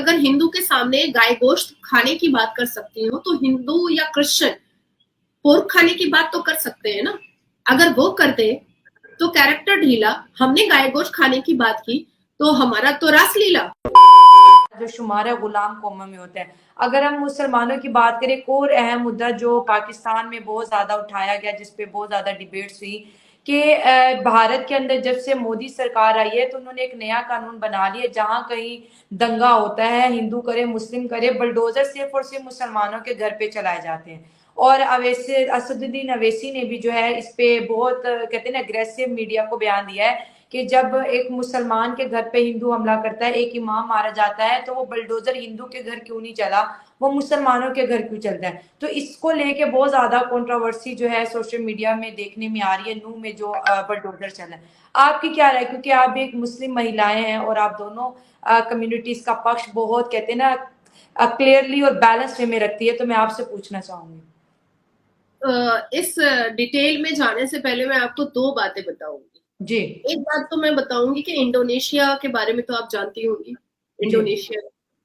अगर हिंदू के सामने गाय गोश्त खाने की बात कर सकती हूँ, तो हिंदू या क्रिश्चियन पोर्क खाने की बात तो कर सकते हैं ना। अगर वो करते तो कैरेक्टर ढीला, हमने गाय गोश्त खाने की बात की तो हमारा तो रासलीला। जो शुमार है गुलाम कौमों में होता है। अगर हम मुसलमानों की बात करें, एक और अहम मुद्दा जो पाकिस्तान में बहुत ज्यादा उठाया गया, जिसपे बहुत ज्यादा डिबेट्स हुई कि भारत के अंदर जब से मोदी सरकार आई है तो उन्होंने एक नया कानून बना लिया, जहां कहीं दंगा होता है, हिंदू करे मुस्लिम करे, बुलडोजर सिर्फ और सिर्फ मुसलमानों के घर पे चलाए जाते हैं। और अवैसे असदुद्दीन अवैसी ने भी जो है इस पे बहुत कहते हैं ना अग्रेसिव मीडिया को बयान दिया है कि जब एक मुसलमान के घर पे हिंदू हमला करता है, एक इमाम मारा जाता है, तो वो बुलडोजर हिंदू के घर क्यों नहीं चला, वो मुसलमानों के घर क्यों चलता है। तो इसको लेके बहुत ज्यादा कंट्रोवर्सी जो है सोशल मीडिया में देखने में आ रही है, नूह में जो बुलडोजर चला है। आपकी क्या राय, क्योंकि आप भी एक मुस्लिम महिलाएं हैं और आप दोनों कम्युनिटीज का पक्ष बहुत कहते हैं ना क्लियरली और बैलेंस वे में रखती है, तो मैं आपसे पूछना चाहूंगी। इस डिटेल में जाने से पहले मैं आपको दो बातें बताऊंगी जी। एक बात तो मैं बताऊंगी कि इंडोनेशिया के बारे में तो आप जानती होंगी। इंडोनेशिया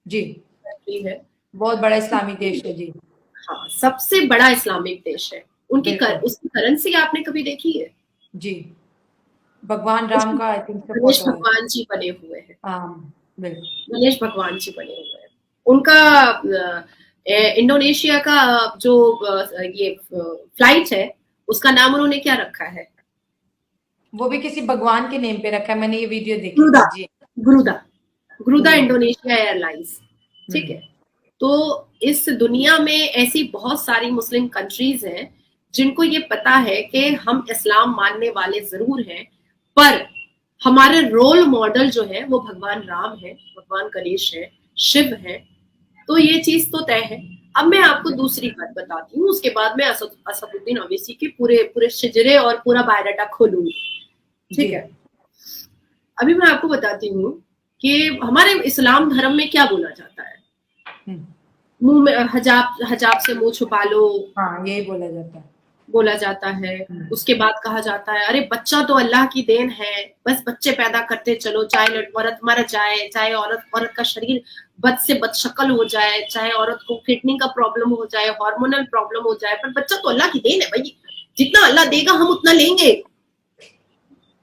जी कंट्री है, बहुत बड़ा इस्लामिक देश है जी। हाँ, सबसे बड़ा इस्लामिक देश है। उसकी करेंसी आपने कभी देखी है? जी, भगवान राम का आई थिंक गणेश भगवान जी बने हुए हैं। हाँ बिल्कुल, गणेश भगवान जी बने हुए हैं। उनका इंडोनेशिया का जो ये फ्लाइट है, उसका नाम उन्होंने क्या रखा है? वो भी किसी भगवान के नेम पे रखा है, मैंने ये वीडियो देखी गुरुदा। थी जी। गुरुदा इंडोनेशिया एयरलाइंस, ठीक है। तो इस दुनिया में ऐसी बहुत सारी मुस्लिम कंट्रीज हैं जिनको ये पता है कि हम इस्लाम मानने वाले जरूर हैं, पर हमारे रोल मॉडल जो है वो भगवान राम है, भगवान गणेश है, शिव है। तो ये चीज तो तय है। अब मैं आपको दूसरी बात बताती हूँ, उसके बाद मैं असदुद्दीन ओवैसी के पूरे पूरे शिजरे और पूरा बायोडाटा खोलूंगी, ठीक है। अभी मैं आपको बताती हूँ कि हमारे इस्लाम धर्म में क्या बोला जाता है। मुंह में हजाब से मुंह छुपा लो, हाँ यही बोला जाता है। उसके बाद कहा जाता है अरे बच्चा तो अल्लाह की देन है, बस बच्चे पैदा करते चलो, चाहे औरत मर जाए, चाहे औरत का शरीर बद से बदशक्ल हो जाए, चाहे औरत को किडनी का प्रॉब्लम हो जाए, हार्मोनल प्रॉब्लम हो जाए, पर बच्चा तो अल्लाह की देन है भाई, जितना अल्लाह देगा हम उतना लेंगे।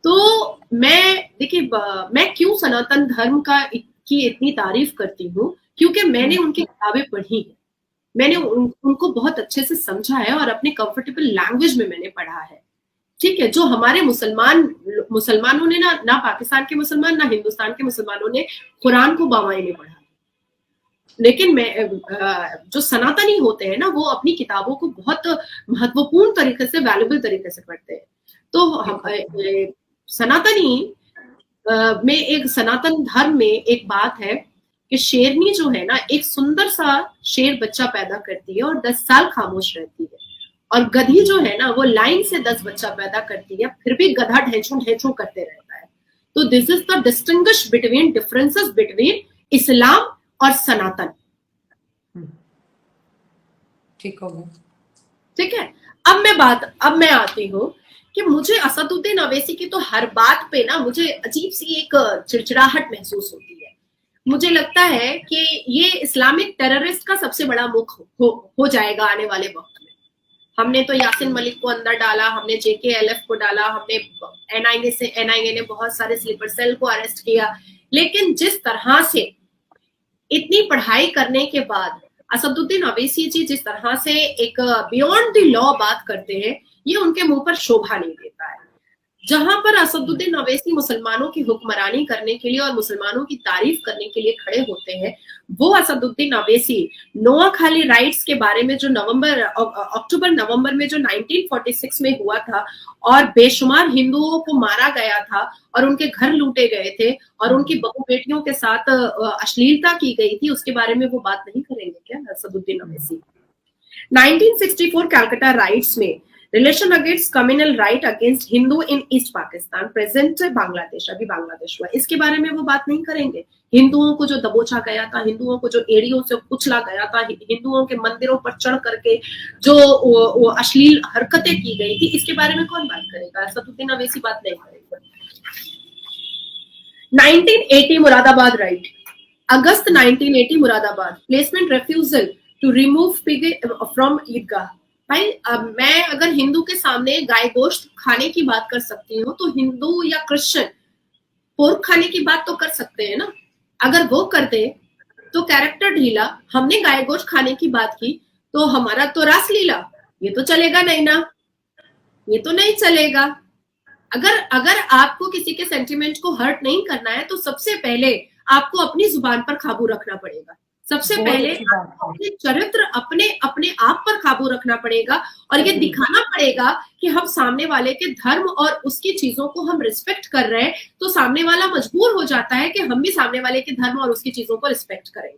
तो देखिए मैं क्यों सनातन धर्म की इतनी तारीफ करती हूँ, क्योंकि मैंने उनकी किताबें पढ़ी है, मैंने उनको बहुत अच्छे से समझा है और अपने कंफर्टेबल लैंग्वेज में मैंने पढ़ा है, ठीक है। जो हमारे मुसलमानों ने ना पाकिस्तान के मुसलमान ना हिंदुस्तान के मुसलमानों ने कुरान को बावाई में पढ़ा, लेकिन जो सनातनी होते हैं ना, वो अपनी किताबों को बहुत महत्वपूर्ण तरीके से, वैल्यूबल तरीके से पढ़ते हैं। तो सनातनी में एक सनातन धर्म में एक बात है कि शेरनी जो है ना, एक सुंदर सा शेर बच्चा पैदा करती है और 10 साल खामोश रहती है, और गधी जो है ना वो लाइन से 10 बच्चा पैदा करती है, फिर भी गधा ढेंचू ढेंचू करते रहता है। तो this is the differences between इस्लाम और सनातन। ठीक हो गया, ठीक है। अब मैं आती हूँ कि मुझे असदुद्दीन ओवैसी की तो हर बात पे ना मुझे अजीब सी एक चिड़चिड़ाहट महसूस होती है। मुझे लगता है कि ये इस्लामिक टेररिस्ट का सबसे बड़ा मुख हो जाएगा आने वाले वक्त में। हमने तो यासिन मलिक को अंदर डाला, हमने JKLF को डाला, हमने NIA ने बहुत सारे स्लीपर सेल को अरेस्ट किया, लेकिन जिस तरह से इतनी पढ़ाई करने के बाद असदुद्दीन ओवैसी जी जिस तरह से एक बियॉन्ड द लॉ बात करते हैं, ये उनके मुंह पर शोभा नहीं देता है। जहां पर असदुद्दीन ओवैसी मुसलमानों की हुक्मरानी करने के लिए और मुसलमानों की तारीफ करने के लिए खड़े होते हैं, वो असदुद्दीन ओवैसी नोआखाली राइट्स के बारे में जो अक्टूबर नवंबर में जो 1946 में हुआ था और बेशुमार हिंदुओं को मारा गया था और उनके घर लूटे गए थे और उनकी बहू बेटियों के साथ अश्लीलता की गई थी, उसके बारे में वो बात नहीं करेंगे क्या असदुद्दीन ओवैसी? 1964 कैलकाटा राइट्स में relation against communal riot against Hindu in east Pakistan present Bangladesh, अभी बांग्लादेश हुआ, इसके बारे में वो बात नहीं करेंगे। हिंदुओं को जो दबोचा गया था, हिंदुओं को जो एड़ियों से कुचला गया था, हिंदुओं के मंदिरों पर चढ़ करके जो वो अश्लील हरकतें की गई थी, इसके बारे में कौन बात करेगा? असदुद्दीन ओवैसी बात नहीं करेगा। 1980 Moradabad riot, August 1980 Moradabad, placement refusal to remove pig from Eidgah. भाई मैं अगर हिंदू के सामने गाय गोश्त खाने की बात कर सकती हूँ तो हिंदू या क्रिश्चियन पोर्क खाने की बात तो कर सकते हैं ना। अगर वो कर दे तो कैरेक्टर ढीला, हमने गाय गोश्त खाने की बात की तो हमारा तो रासलीला, ये तो चलेगा नहीं ना, ये तो नहीं चलेगा। अगर अगर आपको किसी के सेंटिमेंट को हर्ट नहीं करना है तो सबसे पहले आपको अपनी जुबान पर काबू रखना पड़ेगा। सबसे पहले आपको अपने चरित्र, अपने अपने आप पर काबू रखना पड़ेगा और ये दिखाना पड़ेगा कि हम सामने वाले के धर्म और उसकी चीजों को हम रिस्पेक्ट कर रहे हैं, तो सामने वाला मजबूर हो जाता है कि हम भी सामने वाले के धर्म और उसकी चीजों को रिस्पेक्ट करें।